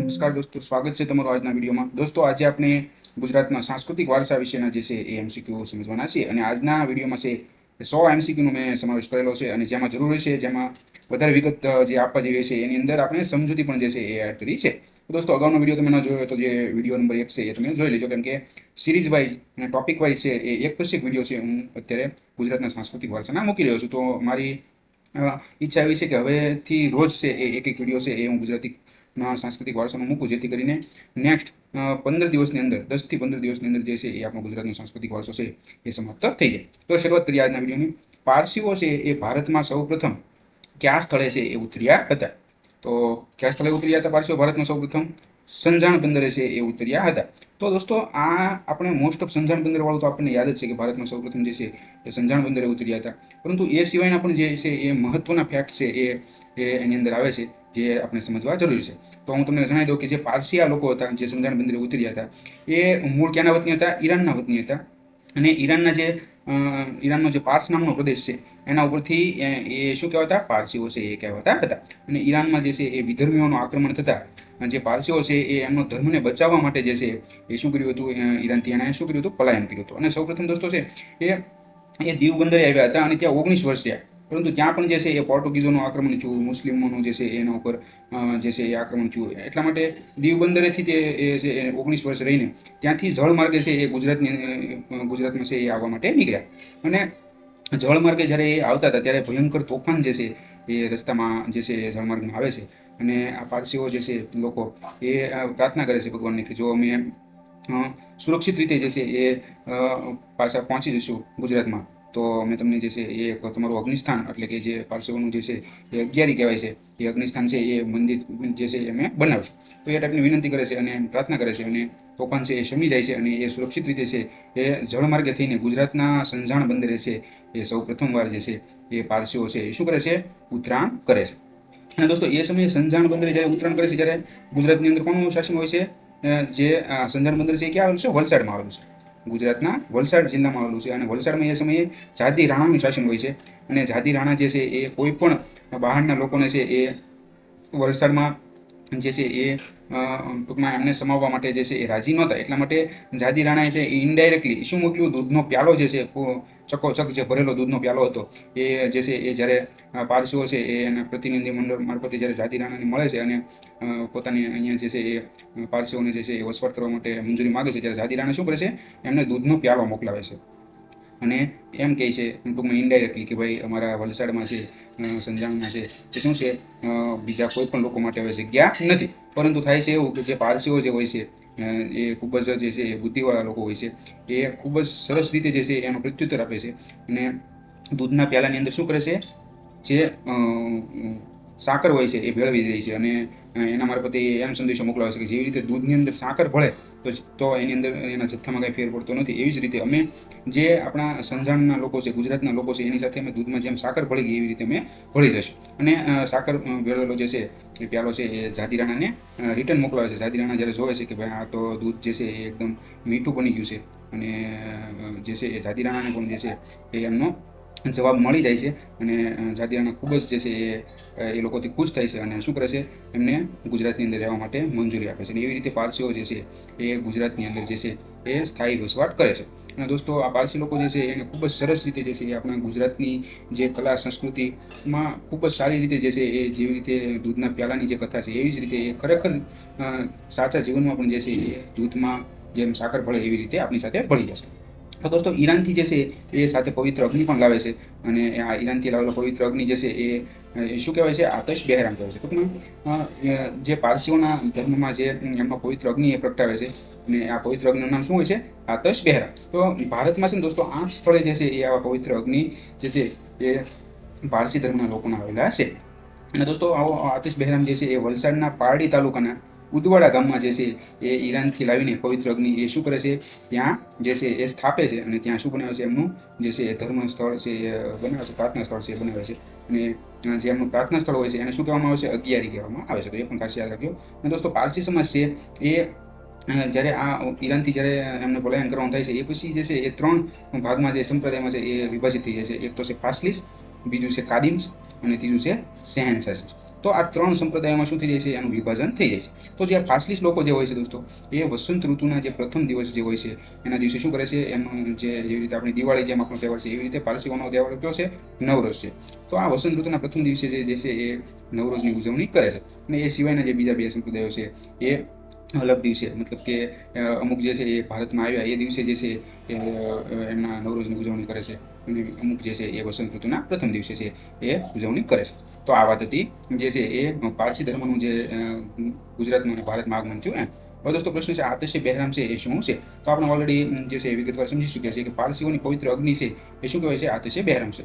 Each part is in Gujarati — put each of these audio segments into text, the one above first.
નમસ્કાર દોસ્તો, સ્વાગત છે તમારું આજના વિડીયોમાં। દોસ્તો, આજે આપણે ગુજરાતના સાંસ્કૃતિક વારસા વિશેના જે છે એ એમસીક્યુ સમજવાના છે અને આજના વિડીયોમાં છે 100 એમસીક્યુનો મેં સમાવેશ કરેલો છે અને જેમાં જરૂરી છે, જેમાં વધારે વિગત જે આપવા જેવી છે એની અંદર આપણે સમજૂતી પણ જે છે એ એડ કરી છે। દોસ્તો, અગાઉનો વિડીયો તમે ન જોયો હોય તો જે વિડીયો નંબર 1 છે એ તમે જોઈ લેજો, કેમ કે સિરીઝ વાઇઝ અને ટોપિક વાઇઝ છે એ એક પછી એક વિડીયો છે હું અત્યારે ગુજરાતના સાંસ્કૃતિક વારસાના મૂકી રહ્યો છું। તો મારી ઈચ્છા એવી છે કે હવેથી રોજ છે એ એક એક વિડીયો છે એ હું ગુજરાતી સાંસ્કૃતિક વારસાનું મૂકું, જેથી કરીને નેક્સ્ટ 15 દિવસની અંદર 10 થી 15 દિવસની અંદર જે છે એ આપણો ગુજરાતનો સાંસ્કૃતિક વારસો છે એ સમાપ્ત થઈ જાય। તો શરૂઆત કરીએ આજના વિડીયોની। પારસીઓ છે એ ભારતમાં સૌપ્રથમ કયા સ્થળે છે એ ઉતર્યા હતા? તો કયા સ્થળે ઉતર્યા હતા પારસીઓ ભારતમાં સૌપ્રથમ? સંજાણ બંદરે છે એ ઉતર્યા હતા। તો દોસ્તો, આ આપણે મોસ્ટ ઓફ સંજાણ બંદર વાળું તો આપણને યાદ જ છે કે ભારતમાં સૌપ્રથમ જે છે એ સંજાણ બંદરે ઉતર્યા હતા, પરંતુ એ સિવાયના પણ જે છે એ મહત્વના ફેક્ટ છે એ એની અંદર આવે છે, જે આપણે સમજવા જરૂરી છે। તો હું તમને જણાવી દઉં કે જે પારસીયા લોકો હતા, જે સંજાણ બંદરે ઉતર્યા હતા, એ મૂળ ક્યાંના વતની હતા? ઈરાનના વતની હતા। અને ઈરાનનો જે પાર્સ નામનો પ્રદેશ છે એના ઉપરથી એ શું કહેવાતા? પારસીઓ છે એ કહેવાતા હતા। અને ઈરાનમાં જે છે એ વિધર્મીઓનું આક્રમણ થતા જે પારસીઓ છે એ એમનો ધર્મને બચાવવા માટે જે છે એ શું કર્યું હતું? ઈરાનથી એણે શું કર્યું હતું? પલાયન કર્યું હતું। અને સૌપ્રથમ દોસ્તો છે એ દીવ બંદરે આવ્યા હતા અને ત્યાં 19 વર્ષ રહ્યા, પરંતુ ત્યાં પણ જે છે એ પોર્ટુગીઝોનું આક્રમણ થયું, મુસ્લિમોનું જે છે એના ઉપર જે છે એ આક્રમણ થયું। એટલા માટે દીવ બંદરેથી તે છે 19 વર્ષ રહીને ત્યાંથી જળમાર્ગે છે એ ગુજરાતમાં છે એ આવવા માટે નીકળ્યા। અને જળમાર્ગે જ્યારે એ આવતા હતા ત્યારે ભયંકર તોફાન જે છે એ રસ્તામાં જે છે એ જળમાર્ગમાં આવે છે। અને આ પારસીઓ જે છે લોકો એ પ્રાર્થના કરે છે ભગવાનને કે જો અમે સુરક્ષિત રીતે જે છે એ પાછા પહોંચી જઈશું ગુજરાતમાં, તો અમે તમને જે છે એ તમારું અગ્નિસ્થાન, એટલે કે જે પારસીઓનું જે છે એ અગિયારી કહેવાય છે, એ અગ્નિસ્થાન છે એ મંદિર જે છે એ અમે બનાવશું। તો એ ટાઈપની વિનંતી કરે છે અને પ્રાર્થના કરે છે, અને તોફાન છે એ શમી જાય છે અને એ સુરક્ષિત રીતે છે એ જળમાર્ગે થઈને ગુજરાતના સંજાણ બંદરે છે એ સૌ પ્રથમવાર જે છે એ પારસીઓ છે એ શું કરે છે? ઉતરાણ કરે છે। અને દોસ્તો, એ સમયે સંજાણ બંદરે જ્યારે ઉતરાણ કરે છે ત્યારે ગુજરાતની અંદર કોનું શાસન હોય છે? જે સંજાણ બંદર છે એ ક્યાં આવેલું છે? વલસાડમાં આવેલું છે। ગુજરાતના વલસાડ જિલ્લામાં આવેલું છે અને વલસાડમાં એ સમયે જાદી રાણાનું શાસન હોય છે। અને જાદી રાણા જે છે એ કોઈ પણ બહારના લોકોને છે એ વલસાડમાં જે છે એ ટૂંકમાં એમને સમાવવા માટે જે છે એ રાજી નહોતા। એટલા માટે જાદી રાણાએ છે એ ઇનડાયરેક્ટલી શું મોકલ્યું? દૂધનો પ્યાલો જે છે, ચકોચક જે ભરેલો દૂધનો પ્યાલો હતો, એ જે છે એ જ્યારે પારસીઓ છે એ એના પ્રતિનિધિ મંડળ મારફતે જ્યારે જાદી રાણાને મળે છે અને પોતાની અહીંયા જે છે એ પારસીઓને જે છે એ વસવાટ કરવા માટે મંજૂરી માગે છે, ત્યારે જાદી રાણા શું કરે છે? એમને દૂધનો પ્યાલો મોકલાવે છે અને એમ કહે છે ટૂંકમાં ઇનડાયરેક્ટલી કે ભાઈ અમારા વલસાડમાં છે, સંજાણમાં છે, તે શું છે, બીજા કોઈ પણ લોકો માટે હવે જગ્યા નથી। પરંતુ થાય છે એવું કે જે પારસીઓ જે હોય છે એ ખૂબ જ જે છે એ બુદ્ધિવાળા લોકો હોય છે, એ ખૂબ જ સરસ રીતે જે છે એનો પ્રત્યુત્તર આપે છે અને દૂધના પ્યાલાની અંદર શું કરે છે? જે સાકર હોય છે એ ભેળવી દે છે અને એના મારફતે એમ સંદેશો મોકલાવે છે કે જેવી રીતે દૂધની અંદર સાકર ભળે તો એની અંદર એના જથ્થામાં કંઈ ફેર પડતો નથી, એવી જ રીતે અમે જે આપણા સંજાણના લોકો છે, ગુજરાતના લોકો છે, એની સાથે અમે દૂધમાં જેમ સાકર ભળી ગઈ એવી રીતે અમે ભળી જશું। અને સાકર ભેળવેલો જે છે એ પ્યાલો છે એ જાદી રાણાને રિટર્ન મોકલાવે છે। જાદી રાણા જ્યારે જોવે છે કે ભાઈ આ તો દૂધ જે છે એ એકદમ મીઠું બની ગયું છે, અને જે છે એ જાદી રાણાને પણ જે છે એ એમનો જવાબ મળી જાય છે અને જાદી રાણા ખૂબ જ જે છે એ લોકોથી ખુશ થાય છે અને શું કરે છે? એમને ગુજરાતની અંદર રહેવા માટે મંજૂરી આપે છે। અને એવી રીતે પારસીઓ જે છે એ ગુજરાતની અંદર જે છે એ સ્થાયી વસવાટ કરે છે। અને દોસ્તો, આ પારસી લોકો જે છે એને ખૂબ જ સરસ રીતે જે છે એ આપણા ગુજરાતની જે કલા સંસ્કૃતિમાં ખૂબ જ સારી રીતે જે છે એ જેવી રીતે દૂધના પ્યાલાની જે કથા છે એવી જ રીતે એ ખરેખર સાચા જીવનમાં પણ જે છે એ દૂધમાં જેમ સાકર ભળે એવી રીતે આપણી સાથે ભળી જશે। તો દોસ્તો, ઈરાનથી જે છે એ સાથે પવિત્ર અગ્નિ પણ લાવે છે અને આ ઈરાનથી લાવેલો પવિત્ર અગ્નિ જે છે એ શું કહેવાય છે? આતશ બહેરામ કહેવાય છે। ટૂંકમાં જે પારસીઓના ધર્મમાં જે એમનો પવિત્ર અગ્નિ એ પ્રગટાવે છે અને આ પવિત્ર અગ્નિનું નામ શું હોય છે? આતશ બહેરામ। તો ભારતમાં છે ને દોસ્તો 8 સ્થળે જે છે એ આવા પવિત્ર અગ્નિ જે છે એ પારસી ધર્મના લોકોના આવેલા છે। અને દોસ્તો, આવો આતિશ બહેરામ જે છે એ વલસાડના પારડી તાલુકાના ઉદવાડા ગામમાં જે છે એ ઈરાનથી લાવીને પવિત્ર અગ્નિ એ શું કરે છે? ત્યાં જે છે એ સ્થાપે છે અને ત્યાં શું બનાવે છે? એમનું જે છે એ ધર્મ સ્થળ છે એ બનાવે છે, પ્રાર્થના સ્થળ છે એ બનાવે છે। અને જે એમનું પ્રાર્થના સ્થળ હોય છે એને શું કહેવામાં આવે છે? અગિયારી કહેવામાં આવે છે। તો એ પણ ખાસ યાદ રાખજો। અને દોસ્તો, પારસી સમાજ છે એ જ્યારે આ ઈરાનથી જ્યારે એમને પલાયન કરવાનું થાય છે એ પછી જે છે એ 3 ભાગમાં જે સંપ્રદાયમાં છે એ વિભાજિત થઈ જાય છે। એક તો છે ફાસલીસ, બીજું છે કાદિમ્સ અને ત્રીજું છે શહેનશાહ। તો આ 3 સંપ્રદાયોમાં શું થઈ જાય છે, એનું વિભાજન થઈ જાય છે. તો જે ફાસલિસ્ટ લોકો જે હોય છે દોસ્તો, એ વસંત ઋતુના જે પ્રથમ દિવસ જે હોય છે એના દિવસે શું કરે છે, એમનું જે જેવી રીતે આપણી દિવાળી જેમ આપણો તહેવાર છે એવી રીતે પારસીઓનો તહેવાર કયો છે, નવરોઝ છે. તો આ વસંત ઋતુના પ્રથમ દિવસે જે છે એ નવરોઝની ઉજવણી કરે છે. અને એ સિવાયના જે બીજા 2 સંપ્રદાયો છે એ અલગ દિવસે, મતલબ કે અમુક જે છે એ ભારતમાં આવ્યા એ દિવસે જે છે એ એમના નવરોઝની ઉજવણી કરે છે, અને અમુક જે છે એ વસંત ઋતુના પ્રથમ દિવસે છે એ ઉજવણી કરે છે. તો આ વાત હતી જે છે એ પારસી ધર્મનું જે ગુજરાતમાં અને ભારતમાં આગમન થયું એમ. હવે દોસ્તો પ્રશ્ન છે, આતશે બહેરામ છે એ શું છે? તો આપણે ઓલરેડી જે છે વિગતવાર સમજી ચૂક્યા છીએ કે પારસીઓની પવિત્ર અગ્નિ છે એ શું કહેવાય છે, આતશે બહેરામ છે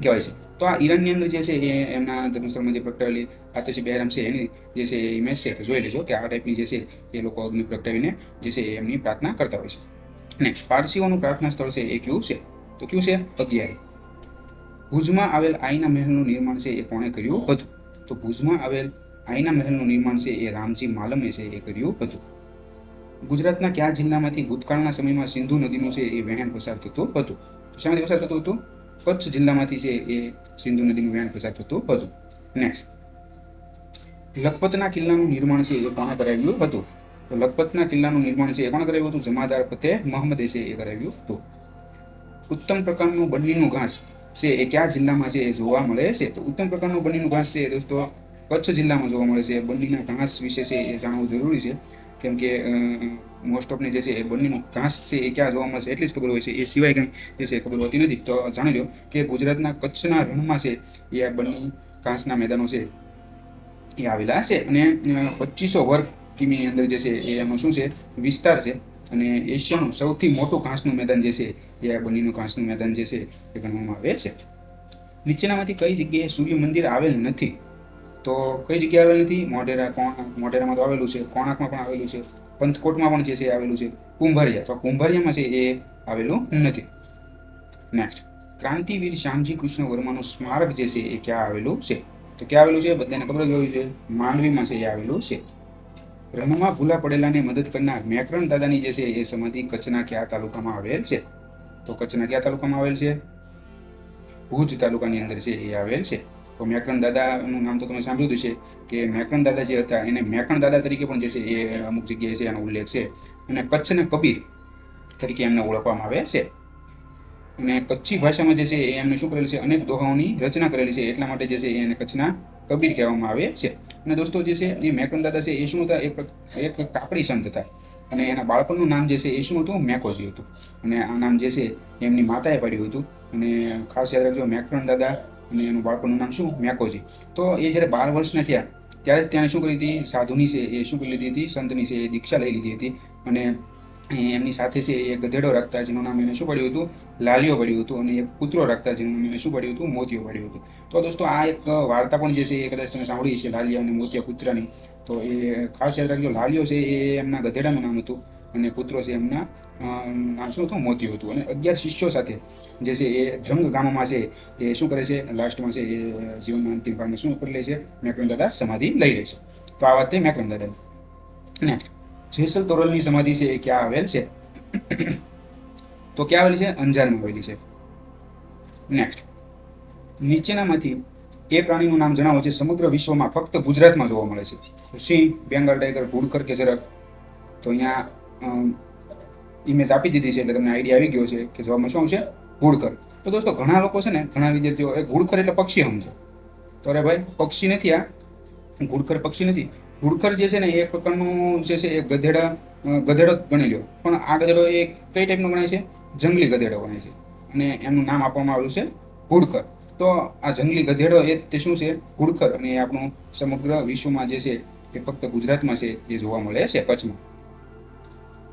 કહેવાય છે. તો આ ઈરાનની અંદર જે છે એ એમના ધર્મસ્થળમાં જે પ્રગટાવેલી આતશી બહેરામ છે એની જે છે ઇમેજ છે, તો જોઈ લેજો કે આ ટાઈપની જે છે એ લોકો અગ્નિ પ્રગટાવીને જે છે એમની પ્રાર્થના કરતા હોય છે. નેક્સ્ટ, પારસીઓનું પ્રાર્થના સ્થળ છે એ કયું છે? તો કયું છે? અગિયારી. ભુજમાં આવેલ આઈના મહેલનું નિર્માણ છે એ કોણે કર્યું હતું? તો ભુજમાં આવેલ આઈના મહેલનું નિર્માણ છે એ રામજી માલમે છે એ કર્યું હતું. ગુજરાતના કયા જિલ્લામાંથી ભૂતકાળના સમયમાં સિંધુ નદીનું છે એ વહેણ પસાર થતું હતું? શામાંથી પસાર થતું હતું? કચ્છ જિલ્લામાંથી છે એ સિંધુ નદીનું વહેણ પસાર થતું હતું. નેક્સ્ટ, લખપતના કિલ્લાનું નિર્માણ છે એ કોણે કરાવ્યું હતું? તો લખપતના કિલ્લાનું નિર્માણ છે એ કોણે કરાવ્યું હતું? જમાદાર ફતેહ મહમ્મદે છે એ કરાવ્યું હતું. ઉત્તમ પ્રકારનું બન્નીનું ઘાસ છે એ કયા જિલ્લામાં છે એ જોવા મળે છે? તો ઉત્તમ પ્રકારનું બન્નીનું ઘાસ છે દોસ્તો કચ્છ જિલ્લામાં જોવા મળે છે. બન્નીના ઘાસ વિશે છે એ જાણવું જરૂરી છે, કેમ કે મોસ્ટ ઓફને જે છે એ બન્નીનું ઘાસ છે એ ક્યાં જોવા મળશે એટલી જ ખબર હોય છે, એ સિવાય કંઈ જે છે ખબર હોતી નથી. તો જાણી લો કે ગુજરાતના કચ્છના રણમાં છે એ આ બન્ની ઘાસના મેદાનો છે એ આવેલા છે. અને 2500 વર્ગ કિમીની અંદર જે છે એ એનો શું છે, વિસ્તાર છે. અને એશિયાનું સૌથી મોટું ઘાસનું મેદાન જે છે એ આ બન્નીનું ઘાસનું મેદાન જે છે એ ગણવામાં આવે છે. નીચેનામાંથી કઈ જગ્યાએ સૂર્ય મંદિર આવેલ નથી? તો કઈ જગ્યાએ આવેલ નથી? મોઢેરામાં તો આવેલું છે, કોણાર્કમાં પણ આવેલું છે, પંથકોટમાં પણ જે છે આવેલું છે, કુંભારિયા, તો કુંભારિયામાં છે એ આવેલું નથી. નેક્સ્ટ, ક્રાંતિવીર શ્યામજી કૃષ્ણ વર્માનું સ્મારક જે છે એ ક્યાં આવેલું છે? તો ક્યાં આવેલું છે? બધાને ખબર જ હોય છે, માંડવીમાં છે એ આવેલું છે. રણમાં ભૂલા પડેલાને મદદ કરનાર મેકરણ દાદાની જે છે એ સમાધિ કચ્છના કયા તાલુકામાં આવેલ છે? તો કચ્છના કયા તાલુકામાં આવેલ છે? ભુજ તાલુકાની અંદર છે એ આવેલ છે. તો મેકરણ દાદાનું નામ તો તમે સાંભળ્યું છે કે મેકરણ દાદા જે હતા એને મેકરણ દાદા તરીકે પણ જે છે એ અમુક જગ્યાએ છે એનો ઉલ્લેખ છે. અને કચ્છના કબીર તરીકે એમને ઓળખવામાં આવે છે. અને કચ્છી ભાષામાં જે છે એ એમને શું કરેલું છે, અનેક દોહાઓની રચના કરેલી છે, એટલા માટે જે છે એને કચ્છના કબીર કહેવામાં આવે છે. અને દોસ્તો જે છે એ મેકરણ દાદા છે એ શું હતા, એક કાપડી સંત હતા. અને એના બાળપણનું નામ જે છે એ શું હતું? મેકોજી હતું. અને આ નામ જે છે એમની માતાએ પાડ્યું હતું. અને ખાસ યાદ રાખજો, મેકરણ દાદા અને એનું બાળપણનું નામ શું? મેકોજી. તો એ જ્યારે 12 વર્ષના થયા ત્યારે જ તેને શું કરી હતી, સાધુની છે એ શું કરી લીધી હતી, સંતની છે એ દીક્ષા લઈ લીધી હતી. અને એમની સાથે છે એ ગધેડો રાખતા જેનું નામ એને શું પડ્યું હતું? લાલિયો પડ્યું હતું. અને એક કૂતરો રાખતા જેનું નામ એને શું પડ્યું હતું? મોતિયો પડ્યું હતું. તો દોસ્તો આ એક વાર્તા પણ જે છે એ કદાચ તમે સાંભળી છે, લાલિયા અને મોતિયા કૂતરાની. તો એ ખાસ યાદ રાખજો, લાલિયો છે એ એમના ગધેડાનું નામ હતું અને કૂતરો છે એમના નામ શું હતું? મોતિયો હતું. અને 11 શિષ્યો સાથે જે છે એ ધ્રંગ ગામમાં છે એ શું કરે છે, લાસ્ટમાં છે એ જીવનના અંતિમ ભાગમાં શું કરી લે છે? મેકરણ દાદા સમાધિ લઈ લે છે. તો આ વાત થઈ મેકરણ દાદાની. નેક્સ્ટ, જેસલ તોરલની સમાધિ છે એ ક્યાં આવેલ છે? તો ક્યાં આવેલી છે? અંજારમાં આવેલી છે. નેક્સ્ટ, નીચેનામાંથી એ પ્રાણીનું નામ જણાવો જે સમગ્ર વિશ્વમાં ફક્ત ગુજરાતમાં જોવા મળે છે. સિંહ, બેંગાલ ટાઈગર, ઘુડખર કે જરાક? તો અહીંયા ઇમેજ આપી દીધી છે એટલે તમને આઈડિયા આવી ગયો છે કે જવાબમાં શું આવશે? ઘુડખર. તો દોસ્તો ઘણા લોકો છે ને, ઘણા વિદ્યાર્થીઓ એ ઘુડખર એટલે પક્ષી સમજે. તો અરે ભાઈ, પક્ષી નથી આ, ઘુડખર પક્ષી નથી. ઘુડખર જે છે ને એ એક પ્રકારનું જે છે એ ગધેડો ગણી લ્યો. પણ આ ગધેડો એ કઈ ટાઈપનો ગણાય છે? જંગલી ગધેડો ગણાય છે. અને એમનું નામ આપવામાં આવ્યું છે ઘુડખર. તો આ જંગલી ગધેડો એ તે શું છે? ઘુડખર. અને એ આપણું સમગ્ર વિશ્વમાં જે છે એ ફક્ત ગુજરાતમાં છે એ જોવા મળે છે, કચ્છમાં.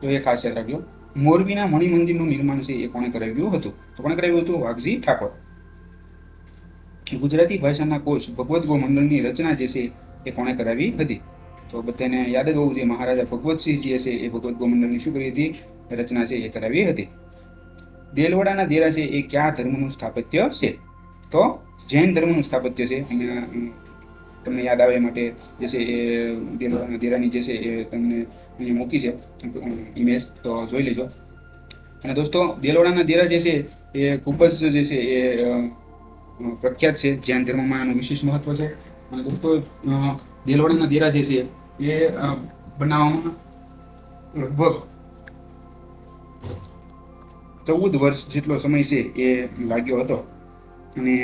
તો એ ખાસ યાદ રાખજો. મોરબીના મણિ મંદિરનું નિર્માણ છે એ કોણે કરાવ્યું હતું? તો કોણે કરાવ્યું હતું? વાઘજી ઠાકોર. ગુજરાતી ભાષાના કોશ ભગવદ્ ગોમંડળની રચના જે છે એ કોણે કરાવી હતી? તો બધાને યાદ જ હોવું જોઈએ, મહારાજા ભગવતસિંહ જે છે એ ભગવદ્ ગોમંડળની શું કરી હતી? રચના છે એ કરાવી હતી. દેલવાડાના દેરા છે એ કયા ધર્મનું સ્થાપત્ય છે? તો જૈન ધર્મનું સ્થાપત્ય છે. અહીંયા તમને યાદ આવે માટે જે છે એ દેલવાડાના દેરાની જે છે એ તમને અહીંયા મૂકી છે ઇમેજ, તો જોઈ લેજો. અને દોસ્તો દેલવાડાના દેરા જે છે એ ખૂબ જ જે છે એ પ્રખ્યાત છે. જૈન ધર્મમાં એનું વિશેષ મહત્વ છે. અને દોસ્તો દેલવાડાના દેરા જે છે એ બનાવવામાં લગભગ 14 વર્ષ જેટલો સમય છે એ લાગ્યો હતો. અને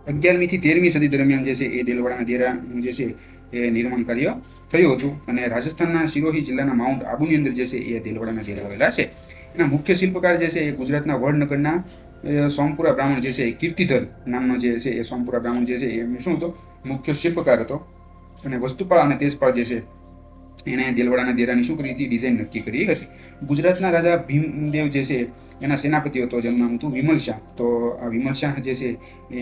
11મી થી 13મી સદી દરમિયાન જે છે એ દેલવાડાના દેરાનું જે છે એ નિર્માણ કાર્ય થયું હતું. અને રાજસ્થાનના સિરોહી જિલ્લાના માઉન્ટ આબુની અંદર જે છે એ દેલવાડાના દેરા આવેલા છે. એના મુખ્ય શિલ્પકાર જે છે એ ગુજરાતના વડનગરના સોમપુરા બ્રાહ્મણ જે છે એ કીર્તિધર નામનો જે છે એ સોમપુરા બ્રાહ્મણ જે છે એ શું હતો, મુખ્ય શિલ્પકાર હતો. અને વસ્તુપાળ અને તેજપાળ જે છે એણે દેલવાડાના દેરાની શું કરી હતી, ડિઝાઇન નક્કી કરી હતી. ગુજરાતના રાજા ભીમદેવ જે છે એના સેનાપતિ હતો, જેનું નામ હતું વિમલ શાહ. તો આ વિમલ શાહ જે છે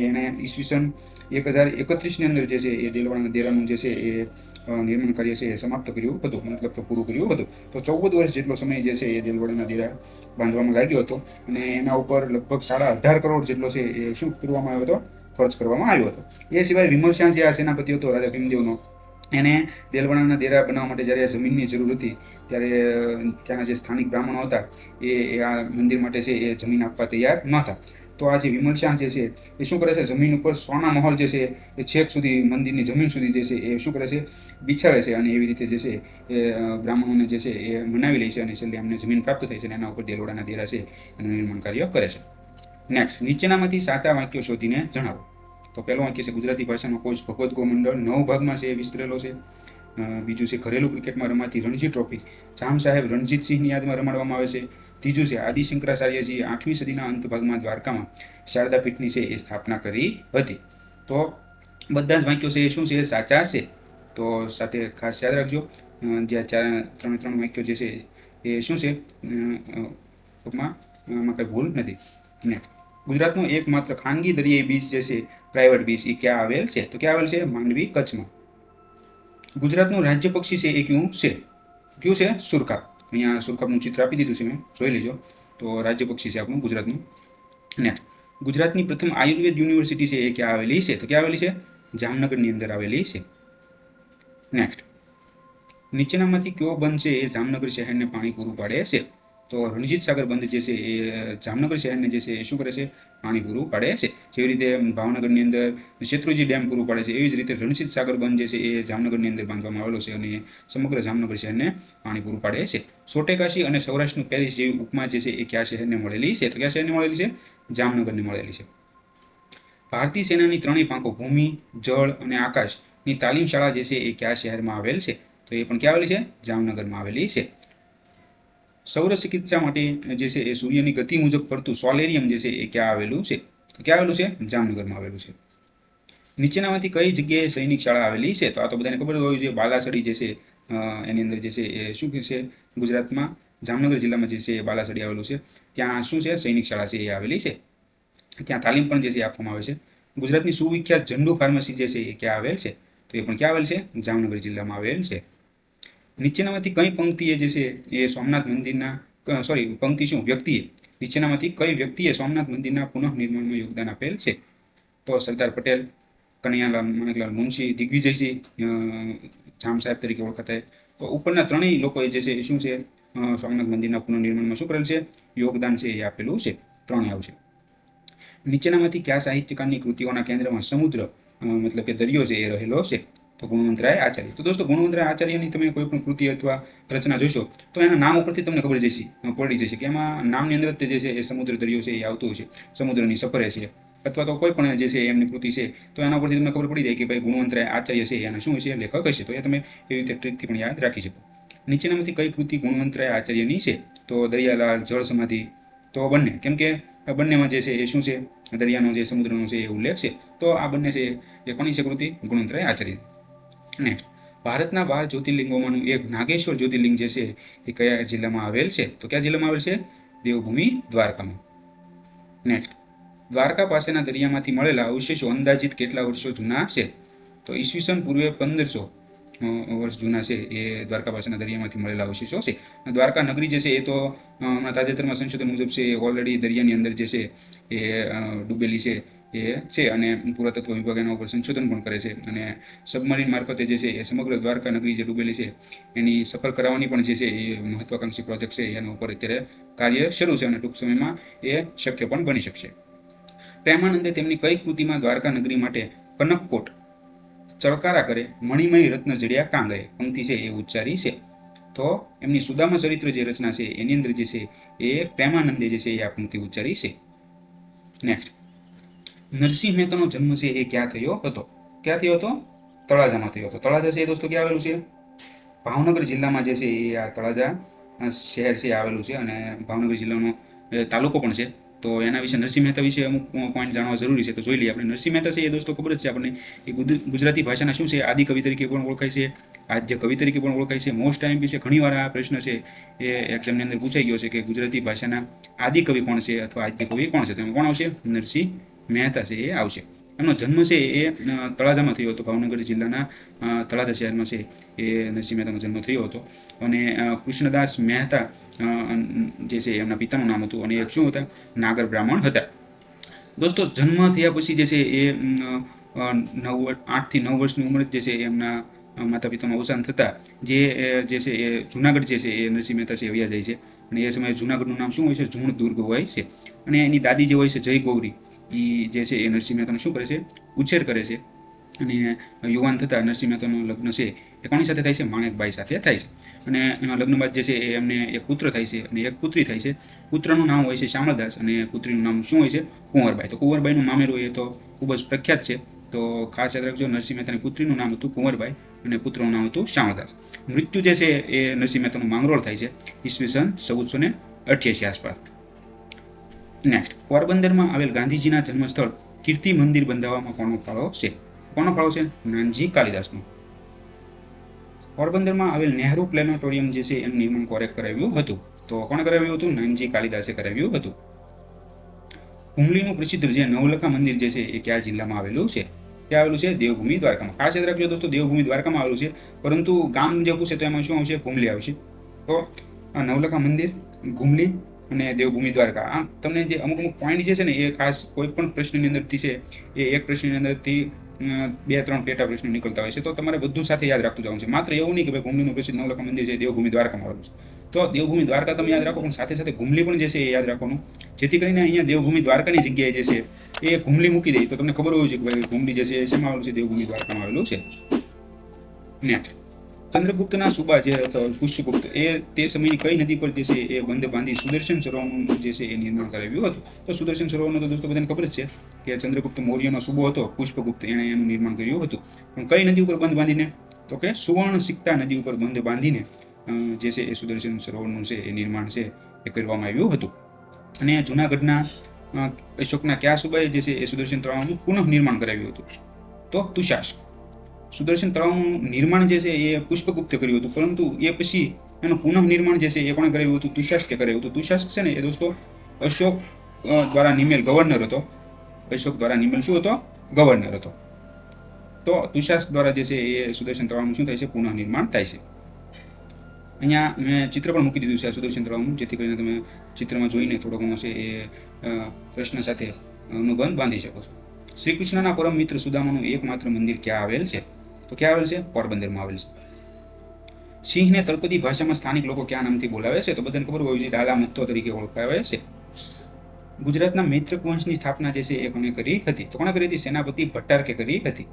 એણે ઈસવીસન 1031ની અંદર જે છે એ દેલવાડાના દેરાનું જે છે એ નિર્માણ કાર્ય છે એ સમાપ્ત કર્યું હતું, મતલબ કે પૂરું કર્યું હતું. તો 14 વર્ષ જેટલો સમય જે છે એ દેલવાડાના દેરા બાંધવામાં લાગ્યો હતો. અને એના ઉપર લગભગ 18.5 કરોડ જેટલો છે એ શું કરવામાં આવ્યો હતો, ખર્ચ કરવામાં આવ્યો હતો. એ સિવાય વિમલ શાહ જે આ સેનાપતિ હતો રાજા ભીમદેવનો, એને દેલવાડાના દેરા બનાવવા માટે જ્યારે જમીનની જરૂર હતી ત્યારે ત્યાંના જે સ્થાનિક બ્રાહ્મણો હતા એ આ મંદિર માટે છે એ જમીન આપવા તૈયાર નહોતા. તો આ જે વિમલ શાહ જે છે એ શું કરે છે, જમીન ઉપર સોના મહોર જે છે એ છેક સુધી મંદિરની જમીન સુધી જે છે એ શું કરે છે, બિછાવે છે. અને એવી રીતે જે છે એ બ્રાહ્મણોને જે છે એ મનાવી લે છે. અને છેલ્લે અમને જમીન પ્રાપ્ત થઈ છે અને એના ઉપર દેલવાડાના દેરા છે એનું નિર્માણ કાર્ય કરે છે. નેક્સ્ટ, નીચેનામાંથી સાચા વાક્યો શોધીને જણાવો. તો પહેલું વાક્ય છે ગુજરાતી ભાષાનો કોચ ભગવત ગોમંડળ 9 ભાગમાં છે એ વિસ્તરેલો છે. બીજું છે ઘરેલું ક્રિકેટમાં રમાતી રણજી ટ્રોફી જામ સાહેબ રણજીતસિંહની યાદમાં રમાડવામાં આવે છે. ત્રીજું છે આદિ શંકરાચાર્યજી 8મી સદીના અંત ભાગમાં દ્વારકામાં શારદા પીઠની છે એ સ્થાપના કરી હતી. તો બધા જ વાક્યો છે એ શું છે, સાચા છે. તો સાથે ખાસ યાદ રાખજો, જ્યાં ત્રણ વાક્યો જે છે એ શું છે, ટૂંકમાં આમાં કંઈ ભૂલ નથી. ને ગુજરાતનો એકમાત્ર ખાનગી દરિયાઈ બીચ જે છે, પ્રાઇવેટ બીચ, એ ક્યાં આવેલ છે? તો ક્યાં આવેલ છે? માંડવી, કચ્છમાં. ગુજરાતનું રાજ્ય પક્ષી છે એ કયું છે? કયું છે? સુરખાબ. અહીંયા સુરખાબનું ચિત્ર આપી દીધું છે મેં, જોઈ લેજો. તો રાજ્ય પક્ષી છે આપણું ગુજરાતનું. નેક્સ્ટ, ગુજરાતની પ્રથમ આયુર્વેદ યુનિવર્સિટી છે એ ક્યાં આવેલી છે? તો ક્યાં આવેલી છે? જામનગરની અંદર આવેલી છે. નેક્સ્ટ, નીચેનામાંથી કયો બંધ છે એ જામનગર શહેરને પાણી પૂરું પાડે છે? તો રણજીત સાગર બંધ જે છે એ જામનગર શહેરને જે છે એ શું કરે છે, પાણી પૂરું પાડે છે. જેવી રીતે ભાવનગરની અંદર શેત્રુંજી ડેમ પૂરું પાડે છે, એવી જ રીતે રણજીત સાગર બંધ જે છે એ જામનગરની અંદર બાંધવામાં આવેલો છે અને સમગ્ર જામનગર શહેરને પાણી પૂરું પાડે છે. સોટેકાશી અને સૌરાષ્ટ્રનું પેરિસ જેવી ઉપમા જે છે એ કયા શહેરને મળેલી છે? તો કયા શહેરને મળેલી છે? જામનગરને મળેલી છે. ભારતીય સેનાની ત્રણેય પાંખો ભૂમિ, જળ અને આકાશની તાલીમ શાળા જે છે એ કયા શહેરમાં આવેલ છે? તો એ પણ ક્યાં આવેલી છે? જામનગરમાં આવેલી છે. સૌર ચિકિત્સા માટે જે છે એ સૂર્યની ગતિ મુજબ ફરતું સોલેરિયમ જે છે એ ક્યાં આવેલું છે? તો ક્યાં આવેલું છે? જામનગરમાં આવેલું છે. નીચેનામાંથી કઈ જગ્યાએ સૈનિક શાળા આવેલી છે? તો આ તો બધાને ખબર હોવી જોઈએ. બાલાસડી જે છે એની અંદર જે છે એ શું છે, ગુજરાતમાં જામનગર જિલ્લામાં જે છે એ બાલાસડી આવેલું છે. ત્યાં શું છે, સૈનિક શાળા છે એ આવેલી છે. ત્યાં તાલીમ પણ જે છે આપવામાં આવે છે. ગુજરાતની સુવિખ્યાત ઝંડુ ફાર્મસી જે છે એ ક્યાં આવેલ છે? તો એ પણ ક્યાં આવેલ છે? જામનગર જિલ્લામાં આવેલ છે. નીચેનામાંથી કઈ પંક્તિએ જે છે એ સોમનાથ મંદિરના પંક્તિ શું, વ્યક્તિએ નીચેનામાંથી કઈ વ્યક્તિએ સોમનાથ મંદિરના પુનઃનિર્માણમાં યોગદાન આપેલ છે? તો સરદાર પટેલ, કનૈયાલાલ માણેકલાલ મુનશી, દિગ્વિજયસિંહ જામ સાહેબ તરીકે ઓળખાતા. તો ઉપરના ત્રણેય લોકોએ જે છે એ શું છે, સોમનાથ મંદિરના પુનઃનિર્માણમાં શું કરેલ છે, યોગદાન છે એ આપેલું છે. ત્રણે આવશે. નીચેનામાંથી કયા સાહિત્યકારની કૃતિઓના કેન્દ્રમાં સમુદ્ર મતલબ કે દરિયો છે એ રહેલો છે? તો ગુણવંતરાય આચાર્ય. તો દોસ્તો ગુણવંતરાય આચાર્યની તમે કોઈ પણ કૃતિ અથવા રચના જોશો તો એના નામ ઉપરથી તમને ખબર પડી જશે કે એમાં નામની અંદર જે છે એ સમુદ્ર દરિયો છે એ આવતું છે, સમુદ્રની સફરે છે, અથવા તો કોઈ પણ જે છે એમની કૃતિ છે તો એના ઉપરથી તમને ખબર પડી જાય કે ભાઈ ગુણવંતરાય આચાર્ય છે એના શું છે, લેખક હશે. તો એ તમે એવી રીતે ટ્રીકથી પણ યાદ રાખી શકો. નીચેનામાંથી કઈ કૃતિ ગુણવંતરાય આચાર્યની છે? તો દરિયાલાલ, જળ સમાધિ. તો બંને, કેમ કે બંનેમાં જે છે એ શું છે, દરિયાનો જે સમુદ્રનો છે એ ઉલ્લેખ છે. તો આ બંને છે એ કોની છે કૃતિ? ગુણવંતરાય આચાર્ય. નેક્સ્ટ, ભારતના 12 જ્યોતિર્લિંગોમાંનું એક નાગેશ્વર જ્યોતિર્લિંગ જે છે એ કયા જિલ્લામાં આવેલ છે? તો કયા જિલ્લામાં આવેલ છે? દેવભૂમિ દ્વારકામાં. નેક્સ્ટ, દ્વારકા પાસેના દરિયામાંથી મળેલા અવશેષો અંદાજિત કેટલા વર્ષો જૂના છે? તો ઈસવીસન પૂર્વે 1500 વર્ષ જૂના છે એ દ્વારકા પાસેના દરિયામાંથી મળેલા અવશેષો છે. દ્વારકા નગરી જે છે એ તો હમણાં તાજેતરમાં સંશોધન મુજબ છે ઓલરેડી દરિયાની અંદર જે છે એ ડૂબેલી છે. એ છે અને પુરાતત્વ વિભાગ એના ઉપર સંશોધન પણ કરે છે અને સબમરીન મારફતે જે છે એ સમગ્ર દ્વારકા નગરી જે ડૂબેલી છે એની સફળ કરાવવાની પણ જે છે એ મહત્વાકાંક્ષી પ્રોજેક્ટ છે એના ઉપર અત્યારે કાર્ય શરૂ છે અને ટૂંક સમયમાં એ શક્ય પણ બની શકશે. પ્રેમાનંદે તેમની કઈ કૃતિમાં દ્વારકા નગરી માટે કનકકોટ ચળકારા કરે મણિમય રત્ન જડિયા કાંગરે પંક્તિ છે એ ઉચ્ચારી છે. તો એમની સુદામા ચરિત્ર જે રચના છે એની અંદર જે છે એ પ્રેમાનંદે જે છે એ આ પંક્તિ ઉચ્ચારી છે. નેક્સ્ટ, નરસિંહ મહેતાનો જન્મ છે એ ક્યાં થયો હતો? ક્યાં થયો હતો? તળાજામાં થયો હતો. તળાજા છે એ દોસ્તો ક્યાં આવેલું છે? ભાવનગર જિલ્લામાં જે છે એ આ તળાજા શહેર છે આવેલું છે અને ભાવનગર જિલ્લાનો તાલુકો પણ છે. તો એના વિશે નરસિંહ મહેતા વિશે અમુક પોઈન્ટ જાણવા જરૂરી છે. તો જોઈ લઈએ આપણે. નરસિંહ મહેતા છે એ દોસ્તો ખબર જ છે આપણને એ ગુજરાતી ભાષાના શું છે આદિ કવિ તરીકે પણ ઓળખાય છે, આદ્ય કવિ તરીકે પણ ઓળખાય છે. મોસ્ટ ટાઈમ વિશે ઘણીવાર આ પ્રશ્ન છે એ એક્ઝામની અંદર પૂછાઈ ગયો છે કે ગુજરાતી ભાષાના આદિ કવિ કોણ છે અથવા આદ્ય કવિ કોણ છે? તો એમાં કોણ આવશે? નરસિંહ મહેતા છે એ આવશે. એમનો જન્મ છે એ તળાજામાં થયો હતો. ભાવનગર જિલ્લાના તળાજા શહેરમાં છે એ નરસિંહ મહેતાનો જન્મ થયો હતો અને કૃષ્ણદાસ મહેતા જે છે એમના પિતાનું નામ હતું અને એક શું હતા? નાગર બ્રાહ્મણ હતા. દોસ્તો જન્મ થયા પછી જે છે એ 8 થી 9 વર્ષની ઉંમરે જે છે એમના માતા પિતાનું અવસાન થતા જે છે એ જુનાગઢ જે છે એ નરસિંહ મહેતા છે વયા જાય છે અને એ સમયે જુનાગઢનું નામ શું હોય છે? જૂણ દુર્ગ હોય છે. અને એની દાદી જે હોય છે જય ગૌરી એ જે છે એ નરસિંહ મહેતાનો શું કરે છે? ઉછેર કરે છે અને યુવાન થતા નરસિંહ મહેતાનું લગ્ન છે એ કોની સાથે થાય છે? માણેકબાઈ સાથે થાય છે. અને એના લગ્ન બાદ જે છે એ એમને એક પુત્ર થાય છે અને એક પુત્રી થાય છે. પુત્રનું નામ હોય છે શ્યામળદાસ અને પુત્રીનું નામ શું હોય છે? કુંવરબાઈ. તો કુંવરબાઈનું મામેરું એ તો ખૂબ જ પ્રખ્યાત છે. તો ખાસ યાદ રાખજો, નરસિંહ મહેતાની પુત્રીનું નામ હતું કુંવરબાઈ અને પુત્રનું નામ હતું શ્યામળદાસ. મૃત્યુ જે છે એ નરસિંહ મહેતાનું માંગરોળ થાય છે ઈસવીસન 1488 આસપાસ. નેક્સ્ટ, પોરબંદરમાં આવેલ ગાંધીજીના જન્મસ્થળ કીર્તિ મંદિર બંધાવવામાં કોનો ફાળો છે? કોનો ફાળો છે? નાનજી કાલિદાસનો. પોરબંદરમાં આવેલ નહેરુ પ્લેનેટોરિયમ જે છે એનું નિર્માણ કોરે કરાવ્યું હતું? તો કોણે કરાવ્યું હતું? નાનજી કાલિદાસે કરાવ્યું હતું. હુમલીનું પ્રસિદ્ધ જે નવલખા મંદિર જે છે એ કયા જિલ્લામાં આવેલું છે? ક્યાં આવેલું છે? દેવભૂમિ દ્વારકામાં. ખાસ યાદ રાખજો દોસ્તો, દેવભૂમિ દ્વારકામાં આવેલું છે, પરંતુ ગામ જે પૂછે તો એમાં શું આવશે? હુમલી આવશે. તો આ નવલખા મંદિર, હુમલી અને દેવભૂમિ દ્વારકા, આ તમને જે અમુક પોઈન્ટ જે છે ને એ ખાસ કોઈ પણ પ્રશ્નની અંદરથી છે એ એક પ્રશ્નની અંદરથી 2-3 પેટા પ્રશ્નો નીકળતા હોય છે. તો તમારે બધું સાથે યાદ રાખતું જવાનું છે. માત્ર એવું નહીં કે ભાઈ હુમલીનું પ્રસિદ્ધ નવલખા મંદિર છે દેવભૂમિ દ્વારકામાં આવેલું છે. તો દેવભૂમિ દ્વારકા તમે યાદ રાખો, પણ સાથે સાથે હુમલી પણ જે છે એ યાદ રાખવાનું, જેથી કરીને અહીંયા દેવભૂમિ દ્વારકાની જગ્યાએ જે છે એ હુમલી મૂકી દે તો તમને ખબર હોય છે કે ભાઈ હુમલી જે છે એ શેમાં આવેલું છે? દેવભૂમિ દ્વારકામાં આવેલું છે. નેક્સ્ટ, ચંદ્રગુપ્તના સુબા જે પુષ્યગુપ્ત એ તે સમયની કઈ નદી પર જે છે એ બંધ બાંધી સુદર્શન સરોવરનું જે છે એ નિર્માણ કરાવ્યું હતું? તો સુદર્શન સરોવરનું તો દોસ્તો બધાને ખબર જ છે કે ચંદ્રગુપ્ત મૌર્યનો સુબો હતો પુષ્પગુપ્ત, એણે એનું નિર્માણ કર્યું હતું. પણ કઈ નદી ઉપર બંધ બાંધીને? તો કે સુવર્ણ સિક્તા નદી ઉપર બંધ બાંધીને જે છે એ સુદર્શન સરોવરનું છે એ નિર્માણ છે એ કરવામાં આવ્યું હતું. અને જૂનાગઢના અશોકના કયા સુબાએ જે છે એ સુદર્શન તળાવનું પુનઃ નિર્માણ કરાવ્યું હતું? તો તુષાસ્ક. સુદર્શન તળાવનું નિર્માણ જે છે એ પુષ્પગુપ્તે કર્યું હતું, પરંતુ એ પછી એનું પુનઃ નિર્માણ જે છે એ કોણે કરાવ્યું હતું? તુષાસ્કે કરાવ્યું હતું. તુષાસ્ક છે ને એ દોસ્તો અશોક દ્વારા નિમેલ ગવર્નર હતો. અશોક દ્વારા નિમેલ શું હતો? ગવર્નર હતો. તો તુષાસ્ક દ્વારા જે છે એ સુદર્શન તળાવનું શું થાય છે? પુનઃ નિર્માણ થાય છે. અહીંયા મેં ચિત્ર પણ મૂકી દીધું છે આ સુદર્શન તળાવનું, જેથી કરીને તમે ચિત્રમાં જોઈને થોડો ઘણો છે એ પ્રશ્ન સાથે અનુબંધ બાંધી શકો છો. શ્રી કૃષ્ણના પરમ મિત્ર સુદામાનું એકમાત્ર મંદિર ક્યાં આવેલ છે? તો ક્યાં આવેલ છે? પોરબંદરમાં આવેલ છે. સિંહને તળપદી ભાષામાં સ્થાનિક લોકો કયા નામથી બોલાવે છે? તો બધાને ખબર હોય છે, ડાલા મત્તો તરીકે ઓળખાવે છે. ગુજરાતના મૈત્રક વંશની સ્થાપના જે છે એ કોણે કરી હતી? તો કોણે કરી હતી? સેનાપતિ ભટ્ટારકે કરી હતી.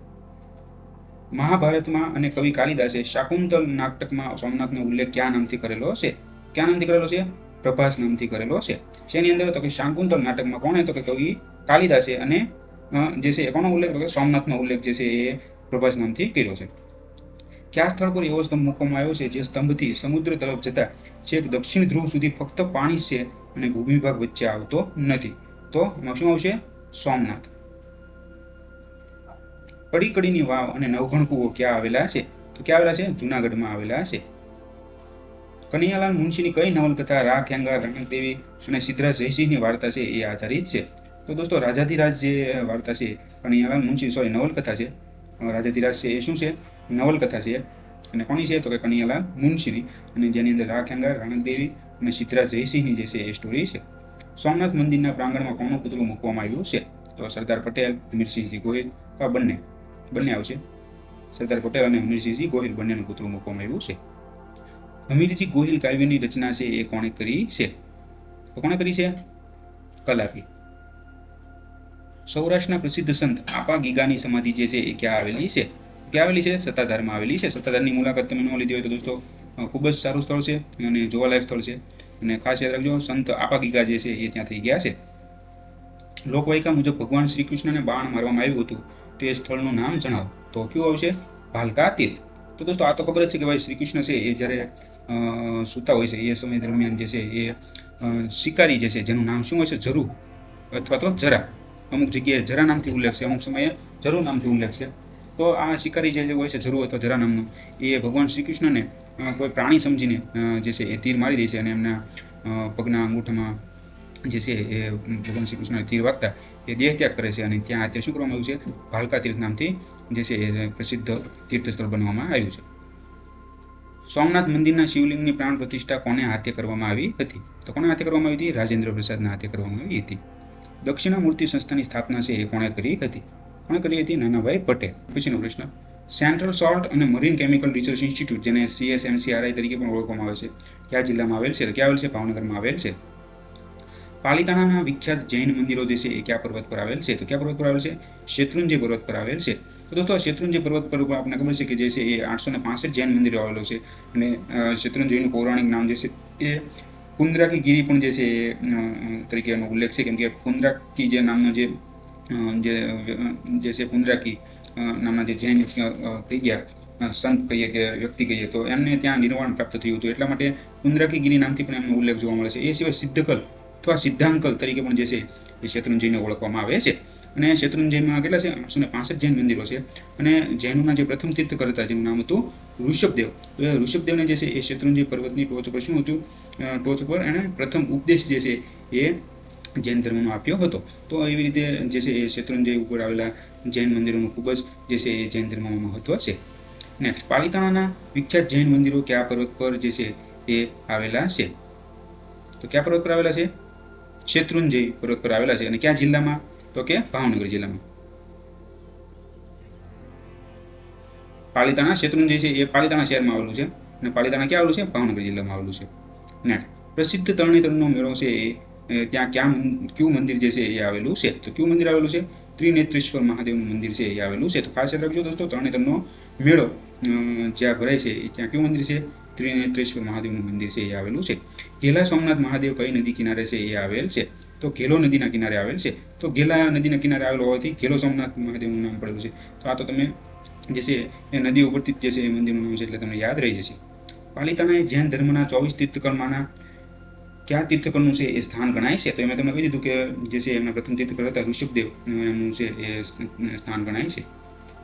મહાભારતમાં અને કવિ કાલિદાસે શાકુંતલ નાટકમાં સોમનાથનો ઉલ્લેખ કયા નામથી કરેલો છે? કયા નામથી કરેલો છે? પ્રભાસ નામથી કરેલો છે. શેની અંદર? તો કે શાકુંતલ નાટકમાં. કોણે? તો કે કવિ કાલિદાસે. અને જે છે કોનો ઉલ્લેખ? તો કે સોમનાથનો ઉલ્લેખ જે છે એ પ્રભાસ નામથી કર્યો છે. કયા સ્થળ પર એવો સ્તંભ મૂકવામાં આવ્યો છે જે સ્તંભથી સમુદ્ર તરફ જતા છેક દક્ષિણ ધ્રુવ સુધી ફક્ત પાણી છે અને ભૂમિભાગ વચ્ચે આવતો નથી? તો એમાં શું આવશે? સોમનાથ. કડી કડીની વાવ અને નવઘણ કુવો ક્યાં આવેલા છે? તો ક્યાં આવેલા છે? જુનાગઢમાં આવેલા છે. કનૈયાલાલ મુનશીની કઈ નવલકથા રા ખેંગાર, રણકદેવી અને સિદ્ધરાજ જયસિંહની વાર્તા છે એ આધારિત છે? તો દોસ્તો રાજાધિરાજ જે વાર્તા છે કનૈયાલાલ મુનશી નવલકથા છે. રાજાધિરાજ છે એ શું છે? નવલકથા છે. અને કોની છે? તો કે કનૈયાલાલ મુનશીની. અને જેની અંદર રા ખેંગાર, રણકદેવી અને સિદ્ધરાજ જયસિંહની જે છે એ સ્ટોરી છે. સોમનાથ મંદિરના પ્રાંગણમાં કોનું પુતળું મૂકવામાં આવ્યું છે? તો તો સરદાર પટેલ, હમીરસિંહજી ગોહિલ, તો આ બંને આવશે. સરદાર પટેલ અને હમીરસિંહજી ગોહિલ બંનેનું પૂતળું મૂકવામાં આવ્યું છે. હમીરજી ગોહિલ કાવ્યની રચના છે એ કોણે કરી છે? તો કોણે કરી છે? કલાપી. સૌરાષ્ટ્રના પ્રસિદ્ધ સંત આપા ગીગાની સમાધિ જે છે એ ક્યાં આવેલી છે? ક્યાં આવેલી છે? સત્તાધારમાં આવેલી છે. સત્તાધારની મુલાકાત તમે ન લીધી હોય તો દોસ્તો ખૂબ જ સારું સ્થળ છે અને જોવાલાયક સ્થળ છે. અને ખાસ યાદ રાખજો, સંત આપા ગીગા જે છે એ ત્યાં થઈ ગયા છે. લોકવાયકા મુજબ ભગવાન શ્રી કૃષ્ણને બાણ મારવામાં આવ્યું હતું તે સ્થળનું નામ જણાવો. તો કયું આવશે? ભાલકા તીર્થ. તો દોસ્તો આ તો ખબર જ છે કે ભાઈ શ્રી કૃષ્ણ છે એ જ્યારે સૂતા હોય છે એ સમય દરમિયાન જે છે એ શિકારી જે છે જેનું નામ શું હોય છે? જરુ અથવા તો જરા. અમુક જગ્યાએ જરા નામથી ઉલ્લેખ છે, અમુક સમયે જરુ નામથી ઉલ્લેખ છે. તો આ શિકારી જે હોય છે જરુ અથવા જરા નામનો, એ ભગવાન શ્રી કૃષ્ણને કોઈ પ્રાણી સમજીને જે છે એ તીર મારી દે છે અને એમના પગના અંગૂઠામાં જે છે એ ભગવાન શ્રી કૃષ્ણને તીર વાગતા એ દેહ ત્યાગ કરે છે અને ત્યાં અત્યારે શું કરવામાં આવ્યું છે? ભાલકા તીર્થ નામથી જે છે એ પ્રસિદ્ધ તીર્થસ્થળ બનવામાં આવ્યું છે. સોમનાથ મંદિરના શિવલિંગની પ્રાણ પ્રતિષ્ઠા કોને હાથે કરવામાં આવી હતી? તો કોને હાથે કરવામાં આવી હતી? રાજેન્દ્ર પ્રસાદના હાથે કરવામાં આવી હતી. દક્ષિણામૂર્તિ સંસ્થાની સ્થાપના છે એ કોણે કરી હતી? કોણે કરી હતી? નાનાભાઈ પટેલ. પછીનો પ્રશ્ન, સેન્ટ્રલ સોલ્ટ અને મરીન કેમિકલ રિસર્ચ ઇન્સ્ટિટ્યૂટ, જેને CSMCRI તરીકે પણ ઓળખવામાં આવે છે, કયા જિલ્લામાં આવેલ છે? તો ક્યાં આવેલ છે? ભાવનગરમાં આવેલ છે. પાલિતાણાના વિખ્યાત જૈન મંદિરો જે છે એ કયા પર્વત પર આવેલ છે? તો કયા પર્વત પર આવેલ છે? શેત્રુંજય પર્વત પર આવેલ છે. તો દોસ્તો શેત્રુંજય પર્વત પર આપણને ખબર છે કે જે છે એ 865 જૈન મંદિરો આવેલો છે અને શેત્રુંજયનું પૌરાણિક નામ જે છે એ પુંદરાકી ગીરી પણ જે છે એ તરીકેનો ઉલ્લેખ છે, કેમ કે પુંદરાકી જે નામનો જે છે પુંદરાકી નામના જે જૈન થઈ ગયા સંત કહીએ કે વ્યક્તિ કહીએ તો એમને ત્યાં નિર્વાણ પ્રાપ્ત થયું હતું, એટલા માટે પુંદરાકી ગીરી નામથી પણ એમનો ઉલ્લેખ જોવા મળે છે. એ સિવાય સિદ્ધકલ અથવા સિદ્ધાંકલ તરીકે પણ જે છે એ શેત્રુંજયને ઓળખવામાં આવે છે. અને શેત્રુંજયમાં કેટલા છે? 865 જૈન મંદિરો છે. અને જૈનોના જે પ્રથમ તીર્થકર હતા જેનું નામ હતું ઋષભદેવ. તો એ ઋષભદેવને જે છે એ શેત્રુંજય પર્વતની ટોચ પર શું હતું? ટોચ પર એણે પ્રથમ ઉપદેશ જે છે એ જૈન ધર્મનો આપ્યો હતો. તો એવી રીતે જે છે એ શેત્રુંજય ઉપર આવેલા જૈન મંદિરોનું ખૂબ જ જે છે એ જૈન ધર્મમાં મહત્વ છે. નેક્સ્ટ, પાલિતાણાના વિખ્યાત જૈન મંદિરો કયા પર્વત પર જે છે એ આવેલા છે? તો કયા પર્વત પર આવેલા છે? શેત્રુંજય પર્વત પર આવેલા છે. અને કયા જિલ્લામાં? તો કે ભાવનગર જિલ્લામાં. પાલિતાણા શેત્રુંજય છે એ પાલિતાણા શહેરમાં આવેલું છે અને પાલિતાણા ક્યાં આવેલું છે? ભાવનગર જિલ્લામાં આવેલું છે. નેક્સ્ટ, પ્રસિદ્ધ તરણેતરનો મેળો છે ત્યાં કયું મંદિર જે છે એ આવેલું છે? તો કયું મંદિર આવેલું છે? ત્રિનેત્રેશ્વર મહાદેવનું મંદિર છે એ આવેલું છે. તો ખાસ યાદ રાખજો દોસ્તો, તરણેતરનો મેળો જ્યાં ભરાય છે ત્યાં કયું મંદિર છે? ત્રિનેત્રેશ્વર મહાદેવનું મંદિર છે એ આવેલું છે. ઘેલા સોમનાથ મહાદેવ કઈ નદી કિનારે છે એ આવેલ છે? તો ઘેલો નદીના કિનારે આવેલ છે. તો ઘેલા નદીના કિનારે આવેલો હોવાથી ઘેલો સોમનાથ મહાદેવનું નામ પડેલું છે. તો આ તો તમે જે છે એ નદી ઉપરથી જે છે એ મંદિરનું નામ છે એટલે તમને યાદ રહી જશે. પાલિતાણા એ જૈન ધર્મના 24 તીર્થકરમાંના કયા તીર્થકરનું છે એ સ્થાન ગણાય છે? તો એમાં તમને કહી દીધું કે જે છે એમના પ્રથમ તીર્થકર હતા ઋષભદેવ, એમનું છે એ સ્થાન ગણાય છે.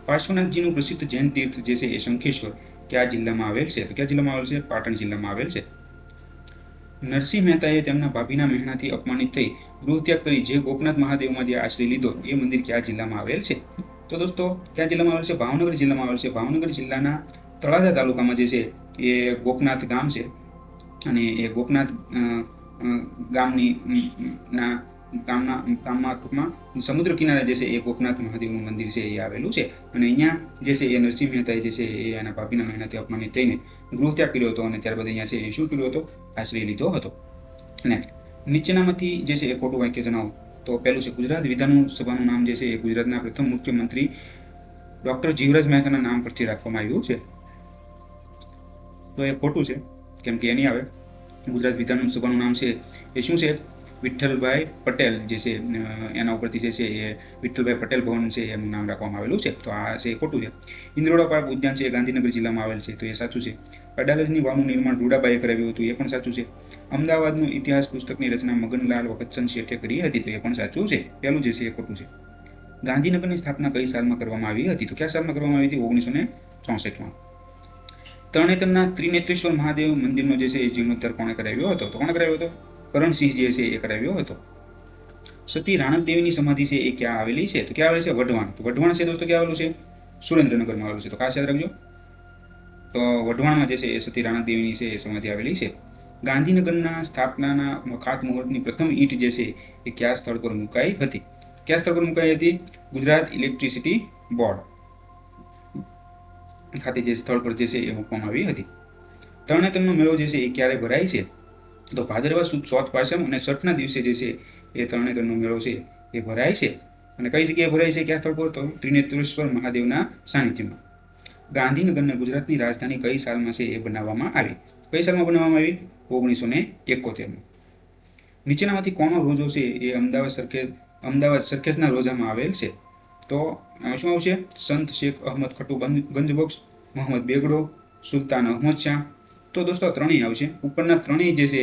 પાર્શ્વનાથજીનું પ્રસિદ્ધ જૈન તીર્થ જે છે એ શંખેશ્વર કયા જિલ્લામાં આવેલ છે? તો કયા જિલ્લામાં આવેલ છે? પાટણ જિલ્લામાં આવેલ છે. નરસિંહ મહેતાએ તેમના ભાભીના મહેણાથી અપમાનિત થઈ ગૃહત્યાગ કરી જે ગોપનાથ મહાદેવમાં જે આશ્રય લીધો એ મંદિર કયા જિલ્લામાં આવેલ છે? તો દોસ્તો કયા જિલ્લામાં આવેલ છે? ભાવનગર જિલ્લામાં આવેલ છે. ભાવનગર જિલ્લાના તળાજા તાલુકામાં જે છે એ ગોપનાથ ગામ છે અને એ ગોપનાથ ગામમાં ટૂંકમાં સમુદ્ર કિનારે જે છે એ ગોપનાથ મહાદેવનું મંદિર છે એ આવેલું છે. અને અહીંયા જે છે એ નરસિંહ મહેતાએ જે છે એ એના ભાભીના મહેણાથી અપમાનિત થઈને ગૃહત્યાગ કર્યો હતો અને ત્યારબાદ અહીંયા છે એ શું કર્યો હતો? આશ્રય લીધો હતો. નેક્સ્ટ, નીચેનામાંથી જે છે એ ખોટું વાક્ય જણાવો. તો પહેલું છે ગુજરાત વિધાનસભાનું નામ જે છે એ ગુજરાતના પ્રથમ મુખ્યમંત્રી ડૉક્ટર જીવરાજ મહેતાના નામ પરથી રાખવામાં આવ્યું છે. તો એ ખોટું છે, કેમ કે એની આવે ગુજરાત વિધાનસભાનું નામ છે એ શું છે? વિઠ્ઠલભાઈ પટેલ જે છે એના ઉપરથી જે છે એ વિઠ્ઠલભાઈ પટેલ ભવન છે એનું નામ રાખવામાં આવેલું છે. તો આ છે ખોટું છે. ઇન્દ્રોડા પાર્ક ઉદ્યાન છે એ ગાંધીનગર જિલ્લામાં આવેલ છે. તો એ સાચું છે. અડાલજની વાવનું નિર્માણ રૂડાબાઈએ કરાવ્યું હતું. એ પણ સાચું છે. અમદાવાદનું ઇતિહાસ પુસ્તકની રચના મગનલાલ વખતચંદ શેઠે કરી હતી. તો એ પણ સાચું છે. પહેલું જે છે એ ખોટું છે. ગાંધીનગરની સ્થાપના કઈ સાલમાં કરવામાં આવી હતી? તો કયા સાલમાં કરવામાં આવી હતી? 1964માં. તરણેતરના ત્રિનેત્રેશ્વર મહાદેવ મંદિરનો જે છે એ જીર્ણોદ્ધાર કોણે કરાવ્યો હતો? તો કોણે કરાવ્યો હતો? કરણસિંહ જે છે એ કરાવ્યો હતો. સતી રાણક દેવીની સમાધિ છે એ ક્યાં આવેલી છે? તો ક્યાં આવેલી છે? વઢવાણ. તો વઢવાણ છે દોસ્તો ક્યાં આવેલું છે? સુરેન્દ્રનગરમાં આવેલું છે. તો ખાસ યાદ રાખજો. તો વઢવાણમાં જે છે એ સતી રાણક દેવીની છે એ સમાધિ આવેલી છે. ગાંધીનગરના સ્થાપનાના ખાતમુહૂર્તની પ્રથમ ઈંટ જે છે એ કયા સ્થળ પર મુકાઈ હતી? કયા સ્થળ પર મુકાઈ હતી? ગુજરાત ઇલેક્ટ્રિસિટી બોર્ડ ખાતે જે સ્થળ પર જે છે એ મૂકવામાં આવી હતી. તરણેતરનો મેળો જે છે એ ક્યારે ભરાય છે? તો ભાદરવા સુદ ચોથ પાસમ અને છઠના દિવસે જે છે એ તરણેતરનો મેળો છે એ ભરાય છે. અને કઈ જગ્યાએ ભરાય છે? કયા સ્થળ પર? તો ત્રિનેત્રેશ્વર મહાદેવના સાનિધ્યમાં. ગાંધીનગરને ગુજરાતની રાજધાની કઈ સાલમાં છે એ બનાવવામાં આવી? કઈ સાલમાં બનાવવામાં આવી? 1971. નીચેનામાંથી કોનો રોજો છે એ અમદાવાદ સરખેજના રોજામાં આવેલ છે? તો આમાં શું આવશે? સંત શેખ અહમદ ખટુ ગંજબક્ષ, મોહમ્મદ બેગડો, સુલતાન અહમદ શાહ. તો દોસ્તો ત્રણેય આવશે. ઉપરના ત્રણેય જે છે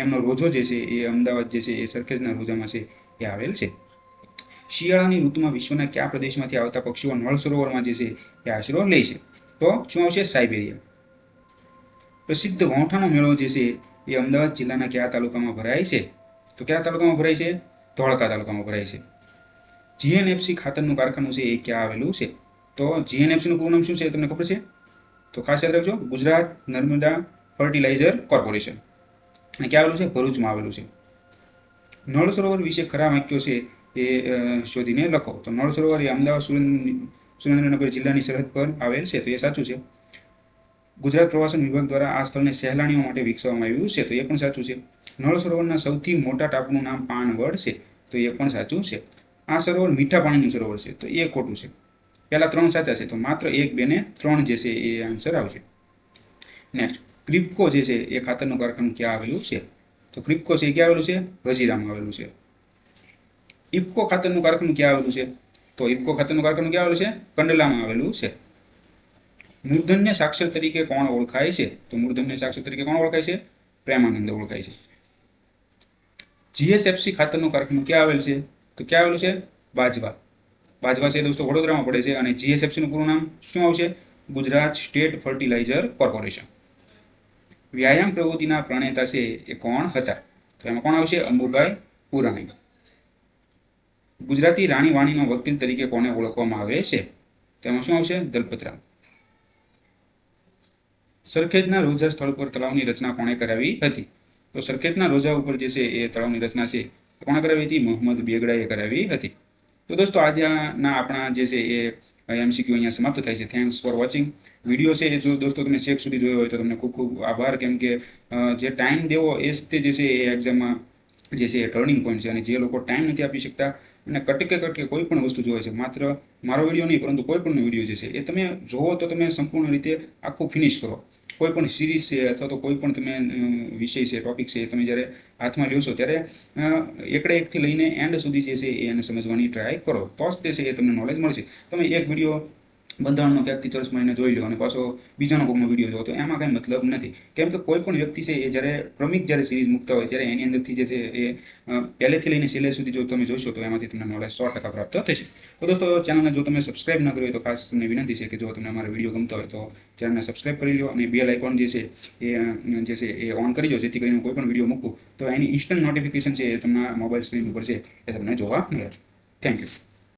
એમનો રોજો જે છે એ અમદાવાદ જે છે એ સરખેજના રોજામાં છે એ આવેલ છે. શિયાળાની ઋતુમાં વિશ્વના કયા પ્રદેશમાંથી આવતા પક્ષીઓ નળ સરોવરમાં જે છે એ આશરો લે છે? તો શું આવશે? સાયબેરિયા. પ્રસિદ્ધ વૌઠાનો મેળો જે છે એ અમદાવાદ જિલ્લાના કયા તાલુકામાં ભરાય છે? તો કયા તાલુકામાં ભરાય છે? ધોળકા તાલુકામાં ભરાય છે. જીએનએફસી ખાતરનું કારખાનું છે એ ક્યાં આવેલું છે? તો જીએનએફસીનું પૂરું નામ શું છે તમને ખબર છે? તો ખાસ યાદ રાખજો, ગુજરાત નર્મદા ફર્ટિલાઇઝર કોર્પોરેશન. અને ક્યાં આવેલું છે? ભરૂચમાં આવેલું છે. નળ સરોવર વિશે ખરા વાક્યો છે એ શોધીને લખો. તો નળ સરોવર એ અમદાવાદ સુરેન્દ્રનગર જિલ્લાની સરહદ પર આવેલ છે, તો એ સાચું છે. ગુજરાત પ્રવાસન વિભાગ દ્વારા આ સ્થળને સહેલાણીઓ માટે વિકસાવવામાં આવ્યું છે, તો એ પણ સાચું છે. નળ સરોવરના સૌથી મોટા ટાપુનું નામ પાનવડ છે, તો એ પણ સાચું છે. આ સરોવર મીઠા પાણીનું સરોવર છે, તો એ ખોટું છે. પહેલા 3 સાચા છે, તો માત્ર 1, 2 ને 3 જે છે એ આન્સર આવશે. નેક્સ્ટ, ક્રિપ્કો જે છે એ ખાતરનું કારખાનું ક્યાં આવેલું છે? તો ક્રિપ્કો છે એ ક્યાં આવેલું છે? હજીરામાં આવેલું છે. ઇફકો ખાતરનું કારખાનું ક્યાં આવેલું છે? તો ઇફકો ખાતરનું કારખાનું ક્યાં આવેલું છે? કંડલામાં આવેલું છે. મૂર્ધન્ય સાક્ષર તરીકે કોણ ઓળખાય છે? તો મૂર્ધન્ય સાક્ષર તરીકે કોણ ઓળખાય છે? પ્રેમાનંદ ઓળખાય છે. જીએસએફસી ખાતરનું કારખાનું ક્યાં આવેલ છે? તો ક્યાં આવેલું છે? બાજવા. બાજવા છે દોસ્તો વડોદરામાં પડે છે. અને જીએસએફસીનું પૂરું નામ શું આવશે? Gujarat state fertiliser corporation. વ્યાયામ પ્રવૃત્તિના પ્રણેતા છે એ કોણ હતા? તો એમાં કોણ આવશે? અંબુભાઈ પુરાણી. ગુજરાતી રાણી વાણીનો વકીલ તરીકે કોને ઓળખવામાં આવે છે? તો એમાં શું આવશે? દલપતરામ. સરખેજના રોજા સ્થળ પર તળાવની રચના કોણે કરાવી હતી? તો સરખેજના રોજા ઉપર જે છે એ તળાવની રચના છે કોણે કરાવી હતી? મોહમ્મદ બેગડાએ કરાવી હતી. તો દોસ્તો આજના આપણા જે છે એ એમસીક્યુ અહીંયા સમાપ્ત થાય છે. Thanks for watching. વિડીયો છે એ જો દોસ્તો તમે છેક સુધી જોયો હોય તો તમને ખૂબ ખૂબ આભાર, કેમ કે જે ટાઈમ દેવો એ જ તે જે છે એ એક્ઝામમાં જે છે એ ટર્નિંગ પોઈન્ટ છે. અને જે લોકો ટાઈમ નથી આપી શકતા અને કટકે કોઈ પણ વસ્તુ જોવે છે, માત્ર મારો વિડીયો નહીં પરંતુ કોઈ પણ વિડીયો જે છે એ તમે જોવો તો તમે સંપૂર્ણ રીતે આખું ફિનિશ કરો. કોઈ પણ સિરીઝ છે અથવા તો કોઈ પણ તમે વિષય છે, ટોપિક છે, તમે જ્યારે હાથમાં લ્યો છો ત્યારે એકડે એકથી લઈને એન્ડ સુધી જે છે એને સમજવાની ટ્રાય કરો, તો જ તે છે એ તમને નોલેજ મળશે. તમે એક વિડીયો બંધારણનો ક્યાંકથી ચર્ચ મારીને જોઈ લો અને પાછો બીજાનો કોઈનો વિડીયો જોવો તો એમાં કાંઈ મતલબ નથી. કેમ કે કોઈ પણ વ્યક્તિ છે એ જ્યારે ક્રમિક જ્યારે સિરીઝ મૂકતા હોય ત્યારે એની અંદરથી જે છે એ પહેલેથી લઈને છેલ્લે સુધી જો તમે જોશો તો એમાંથી તમને નોલેજ 100% પ્રાપ્ત થશે. તો દોસ્તો ચેનલને જો તમે સબસ્ક્રાઇબ ન કર્યું હોય તો ખાસ તમને વિનંતી છે કે જો તમને અમારા વિડીયો ગમતા હોય તો ચેનલને સબસ્ક્રાઇબ કરી લો અને બેલ આઇકોન જે છે એ ઓન કરી દો, જેથી કરીને કોઈ પણ વિડીયો મૂકું તો એની ઇન્સ્ટન્ટ નોટિફિકેશન છે એ તમને મોબાઈલ સ્ક્રીન ઉપર છે એ તમને જોવા મળે. Thank you.